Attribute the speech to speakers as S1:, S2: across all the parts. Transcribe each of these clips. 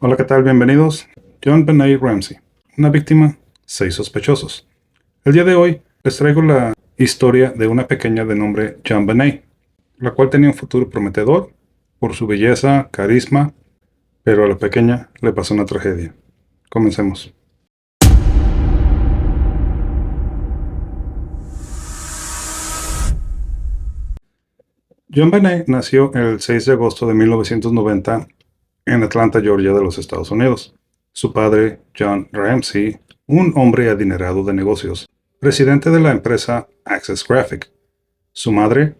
S1: Hola, ¿qué tal? Bienvenidos. John Benet Ramsey. Una víctima, 6 sospechosos. El día de hoy les traigo la historia de una pequeña de nombre John Benet, la cual tenía un futuro prometedor por su belleza, carisma, pero a la pequeña le pasó una tragedia. Comencemos. John Benet nació el 6 de agosto de 1990 en Atlanta, Georgia, de los Estados Unidos. Su padre, John Ramsey, un hombre adinerado de negocios, presidente de la empresa Access Graphic. Su madre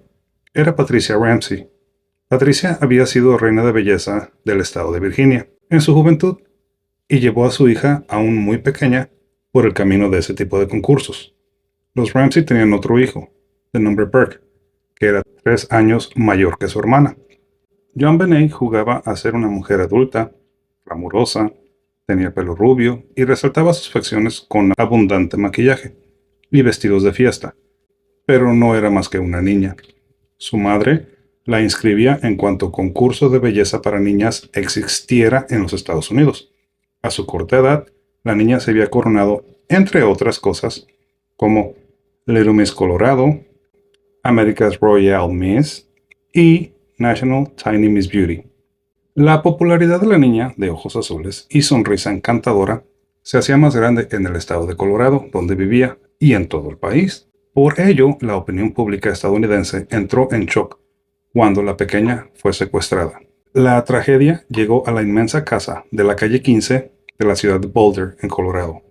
S1: era Patricia Ramsey. Patricia había sido reina de belleza del estado de Virginia en su juventud y llevó a su hija, aún muy pequeña, por el camino de ese tipo de concursos. Los Ramsey tenían otro hijo, de nombre Burke, que era 3 años mayor que su hermana. John Benet jugaba a ser una mujer adulta, glamurosa, tenía pelo rubio y resaltaba sus facciones con abundante maquillaje y vestidos de fiesta, pero no era más que una niña. Su madre la inscribía en cuanto concurso de belleza para niñas existiera en los Estados Unidos. A su corta edad, la niña se había coronado, entre otras cosas, como Little Miss Colorado, America's Royal Miss y National Tiny Miss Beauty. La popularidad de la niña, de ojos azules y sonrisa encantadora, se hacía más grande en el estado de Colorado, donde vivía, y en todo el país. Por ello, la opinión pública estadounidense entró en shock cuando la pequeña fue secuestrada. La tragedia llegó a la inmensa casa de la calle 15 de la ciudad de Boulder, en Colorado.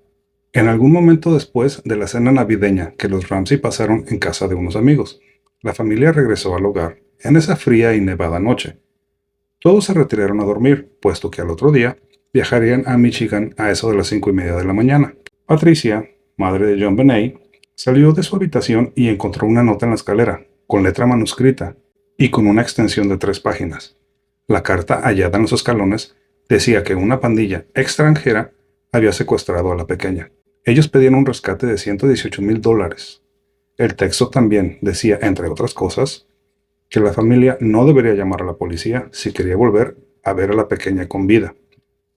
S1: En algún momento después de la cena navideña que los Ramsey pasaron en casa de unos amigos, la familia regresó al hogar en esa fría y nevada noche. Todos se retiraron a dormir, puesto que al otro día viajarían a Michigan a eso de las 5:30 de la mañana. Patricia, madre de John Benet, salió de su habitación y encontró una nota en la escalera, con letra manuscrita y con una extensión de 3 páginas. La carta hallada en los escalones decía que una pandilla extranjera había secuestrado a la pequeña. Ellos pedían un rescate de $118,000. El texto también decía, entre otras cosas, que la familia no debería llamar a la policía si quería volver a ver a la pequeña con vida.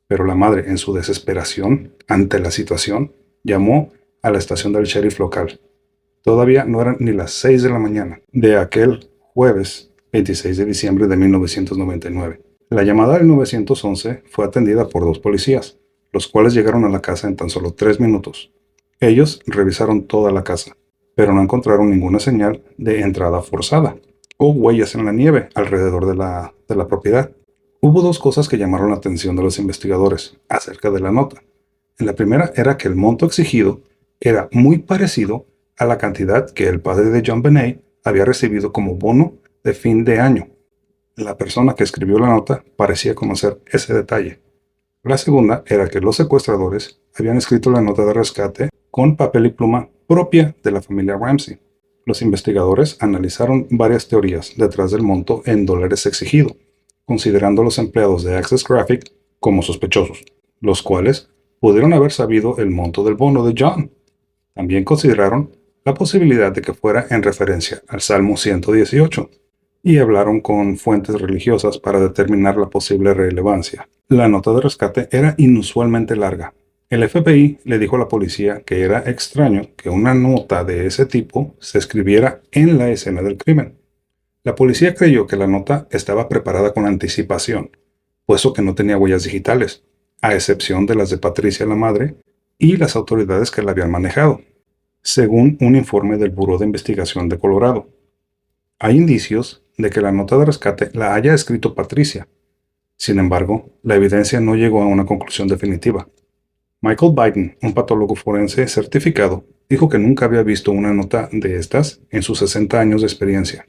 S1: Pero la madre, en su desesperación ante la situación, llamó a la estación del sheriff local. Todavía no eran ni las 6 de la mañana de aquel jueves 26 de diciembre de 1999. La llamada del 911 fue atendida por 2 policías, los cuales llegaron a la casa en tan solo 3 minutos. Ellos revisaron toda la casa, pero no encontraron ninguna señal de entrada forzada o huellas en la nieve alrededor de la propiedad. Hubo 2 cosas que llamaron la atención de los investigadores acerca de la nota. La primera era que el monto exigido era muy parecido a la cantidad que el padre de John Benet había recibido como bono de fin de año. La persona que escribió la nota parecía conocer ese detalle. La segunda era que los secuestradores habían escrito la nota de rescate con papel y pluma propia de la familia Ramsey. Los investigadores analizaron varias teorías detrás del monto en dólares exigido, considerando a los empleados de Access Graphic como sospechosos, los cuales pudieron haber sabido el monto del bono de John. También consideraron la posibilidad de que fuera en referencia al Salmo 118 y hablaron con fuentes religiosas para determinar la posible relevancia. La nota de rescate era inusualmente larga. El FBI le dijo a la policía que era extraño que una nota de ese tipo se escribiera en la escena del crimen. La policía creyó que la nota estaba preparada con anticipación, puesto que no tenía huellas digitales, a excepción de las de Patricia la madre y las autoridades que la habían manejado, según un informe del Buró de Investigación de Colorado. Hay indicios de que la nota de rescate la haya escrito Patricia. Sin embargo, la evidencia no llegó a una conclusión definitiva. Michael Biden, un patólogo forense certificado, dijo que nunca había visto una nota de estas en sus 60 años de experiencia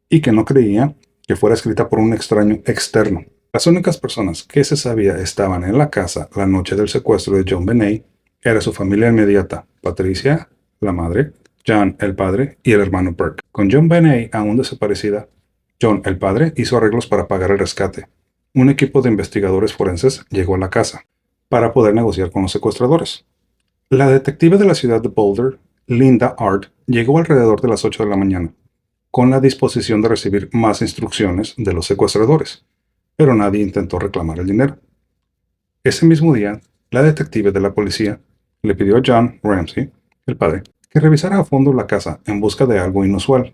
S1: y que no creía que fuera escrita por un extraño externo. Las únicas personas que se sabía estaban en la casa la noche del secuestro de John Benet era su familia inmediata, Patricia, la madre, John, el padre, y el hermano Burke. Con John Benet aún desaparecida, John, el padre, hizo arreglos para pagar el rescate. Un equipo de investigadores forenses llegó a la casa para poder negociar con los secuestradores. La detective de la ciudad de Boulder, Linda Art, llegó alrededor de las 8 de la mañana, con la disposición de recibir más instrucciones de los secuestradores, pero nadie intentó reclamar el dinero. Ese mismo día, la detective de la policía le pidió a John Ramsey, el padre, que revisara a fondo la casa en busca de algo inusual.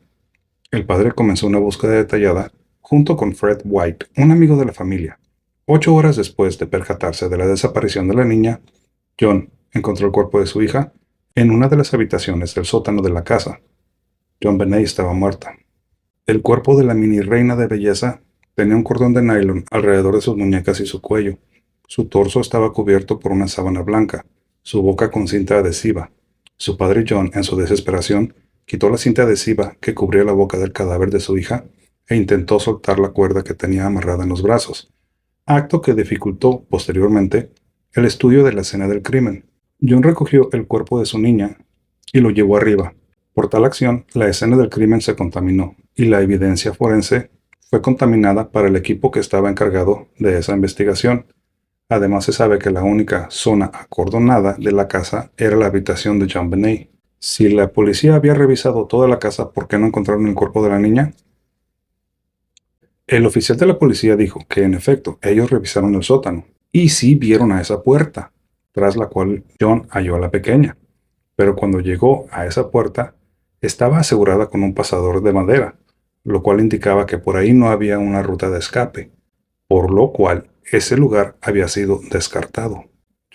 S1: El padre comenzó una búsqueda detallada junto con Fred White, un amigo de la familia. 8 horas después de percatarse de la desaparición de la niña, John encontró el cuerpo de su hija en una de las habitaciones del sótano de la casa. JonBenét estaba muerta. El cuerpo de la mini reina de belleza tenía un cordón de nylon alrededor de sus muñecas y su cuello. Su torso estaba cubierto por una sábana blanca, su boca con cinta adhesiva. Su padre John, en su desesperación, quitó la cinta adhesiva que cubría la boca del cadáver de su hija e intentó soltar la cuerda que tenía amarrada en los brazos, acto que dificultó, posteriormente, el estudio de la escena del crimen. John recogió el cuerpo de su niña y lo llevó arriba. Por tal acción, la escena del crimen se contaminó y la evidencia forense fue contaminada para el equipo que estaba encargado de esa investigación. Además, se sabe que la única zona acordonada de la casa era la habitación de JonBenét. Si la policía había revisado toda la casa, ¿por qué no encontraron el cuerpo de la niña? El oficial de la policía dijo que, en efecto, ellos revisaron el sótano y sí vieron a esa puerta, tras la cual John halló a la pequeña. Pero cuando llegó a esa puerta, estaba asegurada con un pasador de madera, lo cual indicaba que por ahí no había una ruta de escape, por lo cual ese lugar había sido descartado.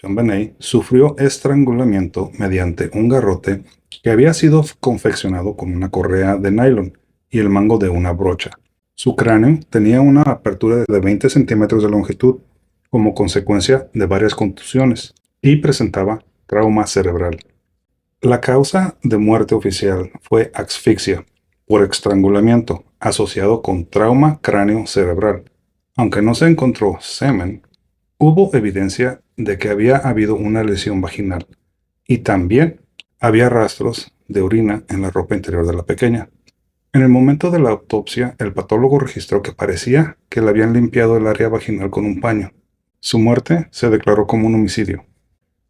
S1: JonBenét sufrió estrangulamiento mediante un garrote que había sido confeccionado con una correa de nylon y el mango de una brocha. Su cráneo tenía una apertura de 20 centímetros de longitud como consecuencia de varias contusiones y presentaba trauma cerebral. La causa de muerte oficial fue asfixia por estrangulamiento asociado con trauma cráneo-cerebral. Aunque no se encontró semen, hubo evidencia de que había habido una lesión vaginal y también había rastros de orina en la ropa interior de la pequeña. En el momento de la autopsia, el patólogo registró que parecía que le habían limpiado el área vaginal con un paño. Su muerte se declaró como un homicidio.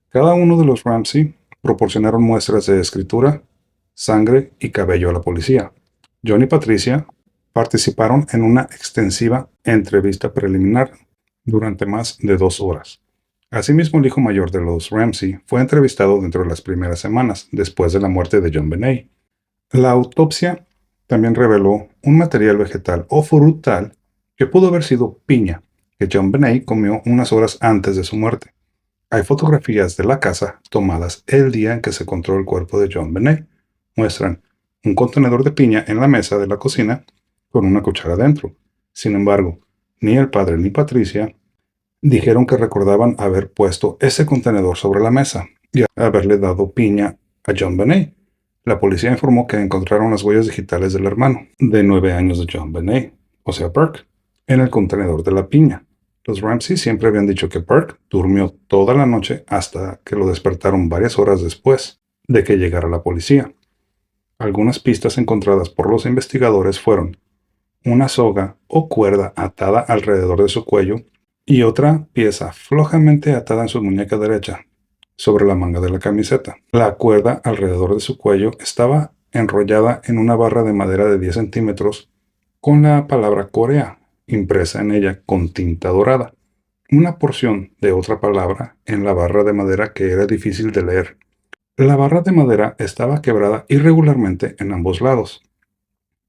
S1: Cada uno de los Ramsey proporcionaron muestras de escritura, sangre y cabello a la policía. John y Patricia participaron en una extensiva entrevista preliminar durante más de 2 horas. Asimismo, el hijo mayor de los Ramsey fue entrevistado dentro de las primeras semanas después de la muerte de JonBenét. La autopsia también reveló un material vegetal o frutal que pudo haber sido piña, que JonBenét comió unas horas antes de su muerte. Hay fotografías de la casa tomadas el día en que se encontró el cuerpo de JonBenét. Muestran un contenedor de piña en la mesa de la cocina con una cuchara dentro. Sin embargo, ni el padre ni Patricia dijeron que recordaban haber puesto ese contenedor sobre la mesa y haberle dado piña a JonBenét. La policía informó que encontraron las huellas digitales del hermano de 9 años de JonBenét, o sea, Burke, en el contenedor de la piña. Los Ramsey siempre habían dicho que Burke durmió toda la noche hasta que lo despertaron varias horas después de que llegara la policía. Algunas pistas encontradas por los investigadores fueron una soga o cuerda atada alrededor de su cuello y otra pieza flojamente atada en su muñeca derecha, sobre la manga de la camiseta. La cuerda alrededor de su cuello estaba enrollada en una barra de madera de 10 centímetros con la palabra Corea impresa en ella con tinta dorada. Una porción de otra palabra en la barra de madera que era difícil de leer. La barra de madera estaba quebrada irregularmente en ambos lados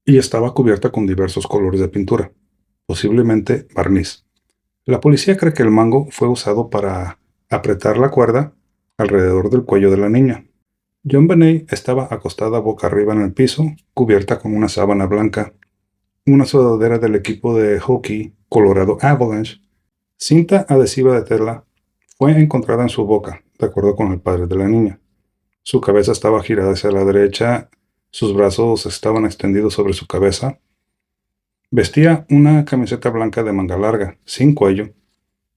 S1: y estaba cubierta con diversos colores de pintura, posiblemente barniz. La policía cree que el mango fue usado para apretar la cuerda alrededor del cuello de la niña. JonBenét estaba acostada boca arriba en el piso, cubierta con una sábana blanca, una sudadera del equipo de hockey Colorado Avalanche. Cinta adhesiva de tela fue encontrada en su boca, de acuerdo con el padre de la niña. Su cabeza estaba girada hacia la derecha, sus brazos estaban extendidos sobre su cabeza. Vestía una camiseta blanca de manga larga, sin cuello,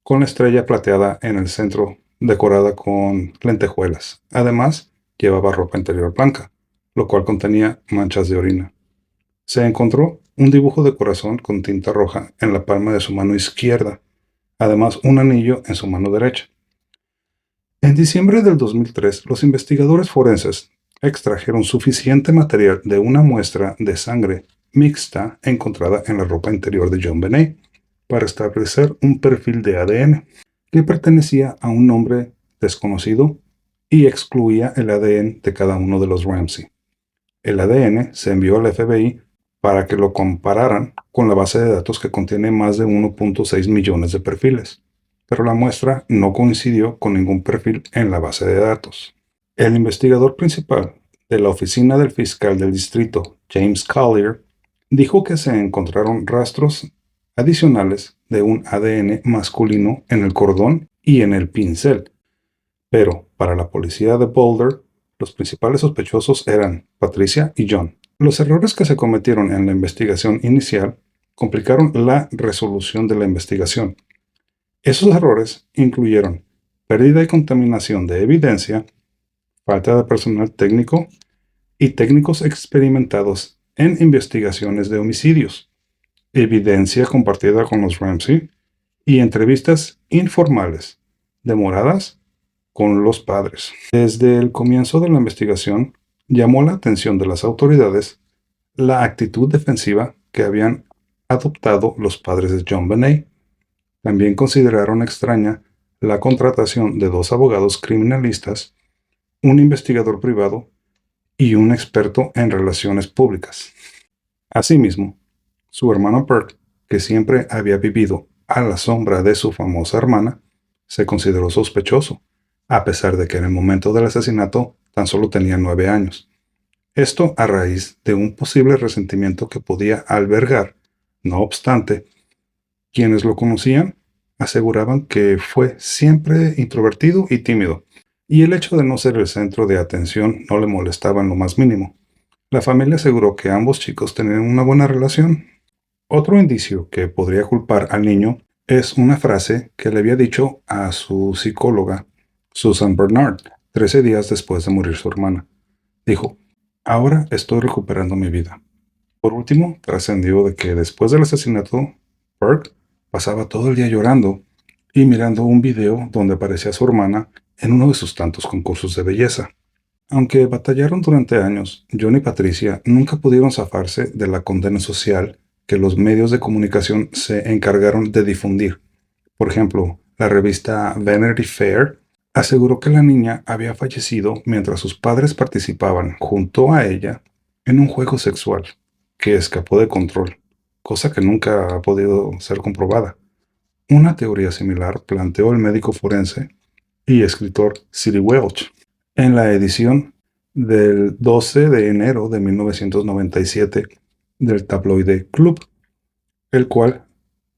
S1: con la estrella plateada en el centro, decorada con lentejuelas. Además, llevaba ropa interior blanca, lo cual contenía manchas de orina. Se encontró un dibujo de corazón con tinta roja en la palma de su mano izquierda, además un anillo en su mano derecha. En diciembre del 2003, los investigadores forenses extrajeron suficiente material de una muestra de sangre mixta encontrada en la ropa interior de JonBenét para establecer un perfil de ADN. que pertenecía a un nombre desconocido y excluía el ADN de cada uno de los Ramsey. El ADN se envió al FBI para que lo compararan con la base de datos que contiene más de 1.6 millones de perfiles, pero la muestra no coincidió con ningún perfil en la base de datos. El investigador principal de la oficina del fiscal del distrito, James Collier, dijo que se encontraron rastros adicionales de un ADN masculino en el cordón y en el pincel, pero para la policía de Boulder, los principales sospechosos eran Patricia y John. Los errores que se cometieron en la investigación inicial complicaron la resolución de la investigación. Esos errores incluyeron pérdida y contaminación de evidencia, falta de personal técnico y técnicos experimentados en investigaciones de homicidios, evidencia compartida con los Ramsey y entrevistas informales, demoradas con los padres. Desde el comienzo de la investigación, llamó la atención de las autoridades la actitud defensiva que habían adoptado los padres de JonBenét. También consideraron extraña la contratación de 2 abogados criminalistas, un investigador privado y un experto en relaciones públicas. Asimismo, su hermano Perk, que siempre había vivido a la sombra de su famosa hermana, se consideró sospechoso, a pesar de que en el momento del asesinato tan solo tenía 9 años. Esto a raíz de un posible resentimiento que podía albergar. No obstante, quienes lo conocían aseguraban que fue siempre introvertido y tímido, y el hecho de no ser el centro de atención no le molestaba en lo más mínimo. La familia aseguró que ambos chicos tenían una buena relación. Otro indicio que podría culpar al niño es una frase que le había dicho a su psicóloga, Susan Bernard, 13 días después de morir su hermana. Dijo: "Ahora estoy recuperando mi vida". Por último, trascendió de que después del asesinato, Perk pasaba todo el día llorando y mirando un video donde aparecía su hermana en uno de sus tantos concursos de belleza. Aunque batallaron durante años, John y Patricia nunca pudieron zafarse de la condena social que los medios de comunicación se encargaron de difundir. Por ejemplo, la revista Vanity Fair aseguró que la niña había fallecido mientras sus padres participaban junto a ella en un juego sexual que escapó de control, cosa que nunca ha podido ser comprobada. Una teoría similar planteó el médico forense y escritor Sid Welch en la edición del 12 de enero de 1997 del tabloide Club, el cual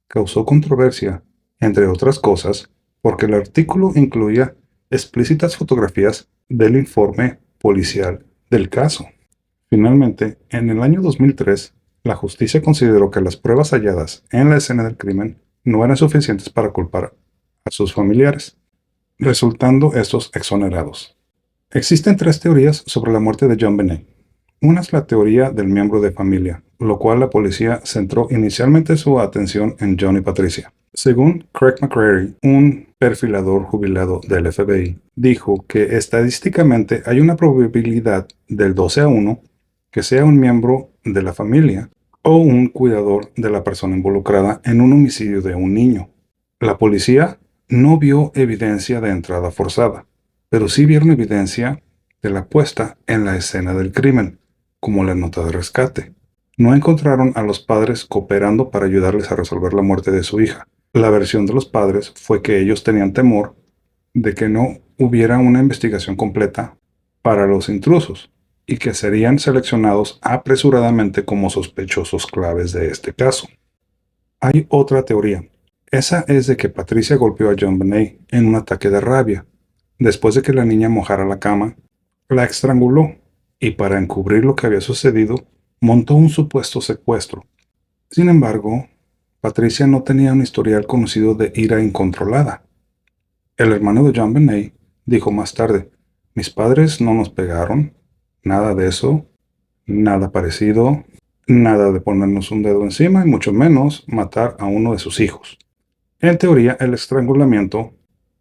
S1: causó controversia, entre otras cosas, porque el artículo incluía explícitas fotografías del informe policial del caso. Finalmente, en el año 2003, la justicia consideró que las pruebas halladas en la escena del crimen no eran suficientes para culpar a sus familiares, resultando estos exonerados. Existen 3 teorías sobre la muerte de JonBenét. Una es la teoría del miembro de familia, lo cual la policía centró inicialmente su atención en John y Patricia. Según Craig McCrary, un perfilador jubilado del FBI, dijo que estadísticamente hay una probabilidad del 12-1 que sea un miembro de la familia o un cuidador de la persona involucrada en un homicidio de un niño. La policía no vio evidencia de entrada forzada, pero sí vieron evidencia de la puesta en la escena del crimen, como la nota de rescate. No encontraron a los padres cooperando para ayudarles a resolver la muerte de su hija. La versión de los padres fue que ellos tenían temor de que no hubiera una investigación completa para los intrusos y que serían seleccionados apresuradamente como sospechosos claves de este caso. Hay otra teoría. Esa es de que Patricia golpeó a JonBenét en un ataque de rabia. Después de que la niña mojara la cama, la estranguló y para encubrir lo que había sucedido, montó un supuesto secuestro. Sin embargo, Patricia no tenía un historial conocido de ira incontrolada. El hermano de JonBenét dijo más tarde: "Mis padres no nos pegaron, nada de eso, nada parecido, nada de ponernos un dedo encima y mucho menos matar a uno de sus hijos". En teoría, el estrangulamiento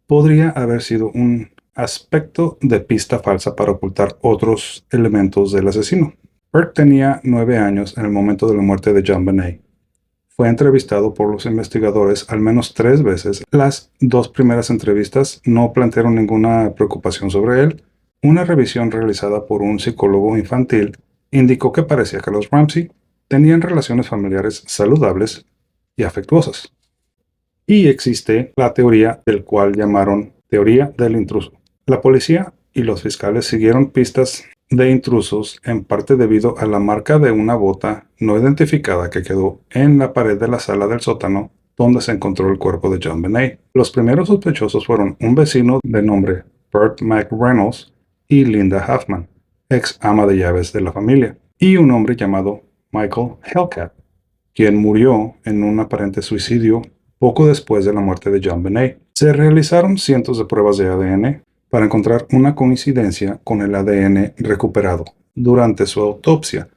S1: podría haber sido un aspecto de pista falsa para ocultar otros elementos del asesino. Perk tenía 9 años en el momento de la muerte de JonBenét. Fue entrevistado por los investigadores al menos 3 veces. Las 2 primeras entrevistas no plantearon ninguna preocupación sobre él. Una revisión realizada por un psicólogo infantil indicó que parecía que los Ramsey tenían relaciones familiares saludables y afectuosas. Y existe la teoría del cual llamaron teoría del intruso. La policía y los fiscales siguieron pistas de intrusos en parte debido a la marca de una bota no identificada que quedó en la pared de la sala del sótano donde se encontró el cuerpo de JonBenet. Los primeros sospechosos fueron un vecino de nombre Burt McReynolds y Linda Huffman, ex ama de llaves de la familia, y un hombre llamado Michael Hellcat, quien murió en un aparente suicidio poco después de la muerte de JonBenet. Se realizaron cientos de pruebas de ADN para encontrar una coincidencia con el ADN recuperado durante su autopsia,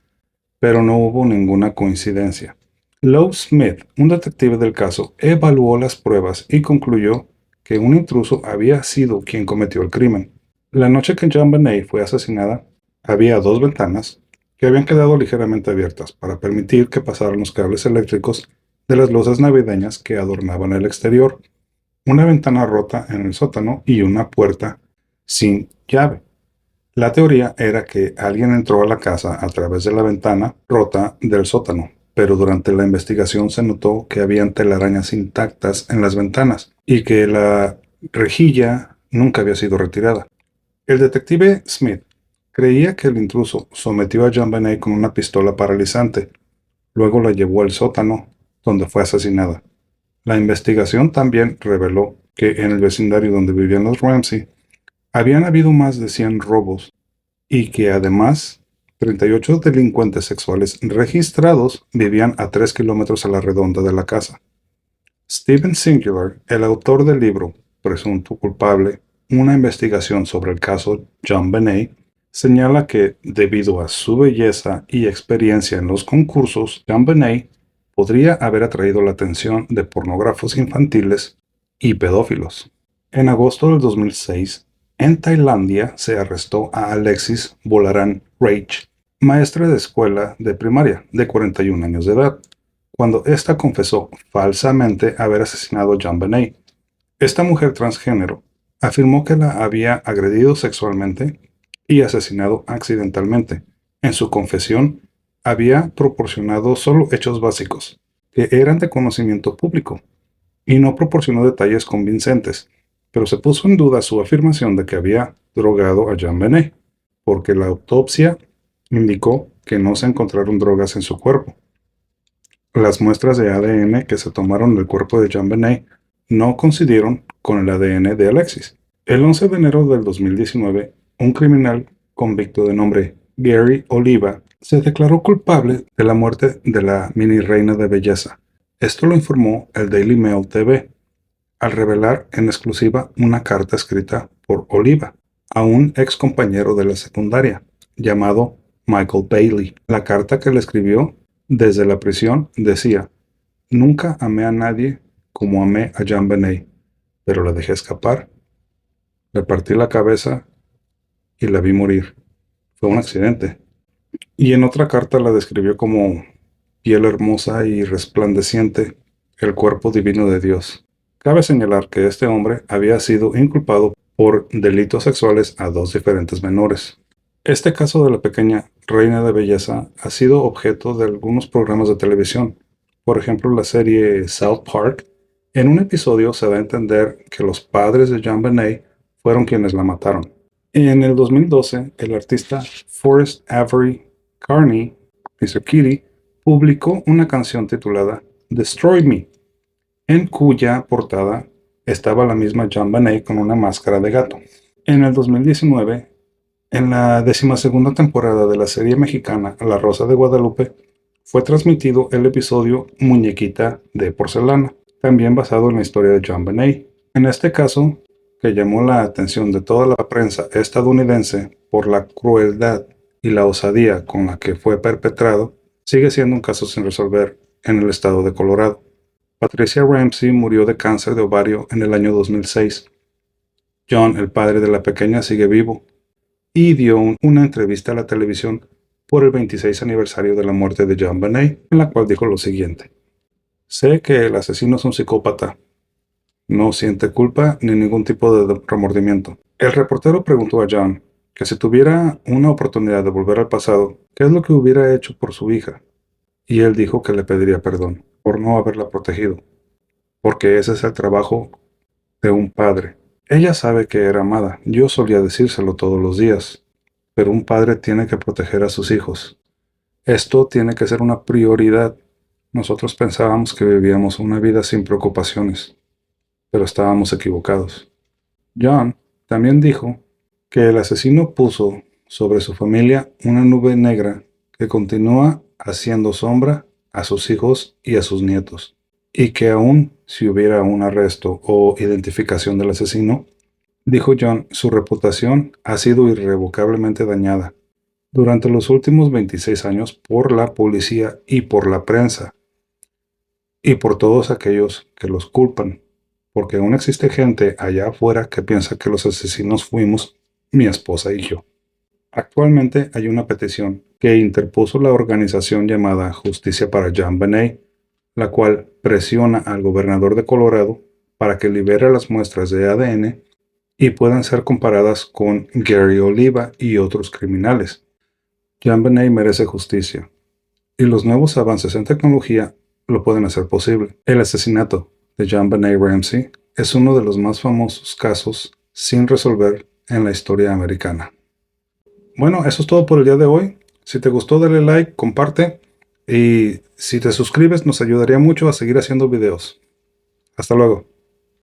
S1: pero no hubo ninguna coincidencia. Lou Smith, un detective del caso, evaluó las pruebas y concluyó que un intruso había sido quien cometió el crimen. La noche que JonBenet fue asesinada, había 2 ventanas que habían quedado ligeramente abiertas para permitir que pasaran los cables eléctricos de las luces navideñas que adornaban el exterior, una ventana rota en el sótano y una puerta sin llave. La teoría era que alguien entró a la casa a través de la ventana rota del sótano, pero durante la investigación se notó que habían telarañas intactas en las ventanas y que la rejilla nunca había sido retirada. El detective Smith creía que el intruso sometió a JonBenet con una pistola paralizante, luego la llevó al sótano, donde fue asesinada. La investigación también reveló que en el vecindario donde vivían los Ramsey habían habido más de 100 robos y que además 38 delincuentes sexuales registrados vivían a 3 kilómetros a la redonda de la casa. Steven Singular, el autor del libro Presunto culpable, una investigación sobre el caso JonBenet, señala que debido a su belleza y experiencia en los concursos, JonBenet podría haber atraído la atención de pornógrafos infantiles y pedófilos. En agosto del 2006, en Tailandia se arrestó a Alexis Bolaran Rage, maestra de escuela de primaria de 41 años de edad, cuando ésta confesó falsamente haber asesinado a JonBenet. Esta mujer transgénero afirmó que la había agredido sexualmente y asesinado accidentalmente. En su confesión, había proporcionado solo hechos básicos, que eran de conocimiento público, y no proporcionó detalles convincentes, pero se puso en duda su afirmación de que había drogado a JonBenet, porque la autopsia indicó que no se encontraron drogas en su cuerpo. Las muestras de ADN que se tomaron del cuerpo de JonBenet no coincidieron con el ADN de Alexis. El 11 de enero del 2019, un criminal convicto de nombre Gary Oliva se declaró culpable de la muerte de la mini reina de belleza. Esto lo informó el Daily Mail TV, al revelar en exclusiva una carta escrita por Oliva a un ex compañero de la secundaria, llamado Michael Bailey. La carta que le escribió desde la prisión decía: "Nunca amé a nadie como amé a JonBenet, pero la dejé escapar, le partí la cabeza y la vi morir. Fue un accidente". Y en otra carta la describió como piel hermosa y resplandeciente, el cuerpo divino de Dios. Cabe señalar que este hombre había sido inculpado por delitos sexuales a 2 diferentes menores. Este caso de la pequeña reina de belleza ha sido objeto de algunos programas de televisión. Por ejemplo, la serie South Park. En un episodio se da a entender que los padres de JonBenet fueron quienes la mataron. En el 2012, el artista Forrest Avery Carney, Mr. Kitty, publicó una canción titulada Destroy Me, en cuya portada estaba la misma JonBenet con una máscara de gato. En el 2019, en la 12ª temporada de la serie mexicana La Rosa de Guadalupe, fue transmitido el episodio Muñequita de Porcelana, también basado en la historia de JonBenet. En este caso, que llamó la atención de toda la prensa estadounidense por la crueldad y la osadía con la que fue perpetrado, sigue siendo un caso sin resolver en el estado de Colorado. Patricia Ramsey murió de cáncer de ovario en el año 2006. John, el padre de la pequeña, sigue vivo y dio una entrevista a la televisión por el 26 aniversario de la muerte de JonBenet, en la cual dijo lo siguiente: Sé que el asesino es un psicópata. No siente culpa ni ningún tipo de remordimiento. El reportero preguntó a John que si tuviera una oportunidad de volver al pasado, ¿qué es lo que hubiera hecho por su hija? Y él dijo que le pediría perdón por no haberla protegido, porque ese es el trabajo de un padre. Ella sabe que era amada. Yo solía decírselo todos los días, pero un padre tiene que proteger a sus hijos. Esto tiene que ser una prioridad. Nosotros pensábamos que vivíamos una vida sin preocupaciones, pero estábamos equivocados. John también dijo que el asesino puso sobre su familia una nube negra que continúa haciendo sombra a sus hijos y a sus nietos, y que aun si hubiera un arresto o identificación del asesino, dijo John, su reputación ha sido irrevocablemente dañada durante los últimos 26 años por la policía y por la prensa, y por todos aquellos que los culpan, porque aún existe gente allá afuera que piensa que los asesinos fuimos mi esposa y yo. Actualmente hay una petición que interpuso la organización llamada Justicia para JonBenét, la cual presiona al gobernador de Colorado para que libere las muestras de ADN y puedan ser comparadas con Gary Oliva y otros criminales. JonBenét merece justicia, y los nuevos avances en tecnología lo pueden hacer posible. El asesinato de JonBenét Ramsey es uno de los más famosos casos sin resolver en la historia americana. Bueno, eso es todo por el día de hoy. Si te gustó, dale like, comparte, y si te suscribes nos ayudaría mucho a seguir haciendo videos. Hasta luego.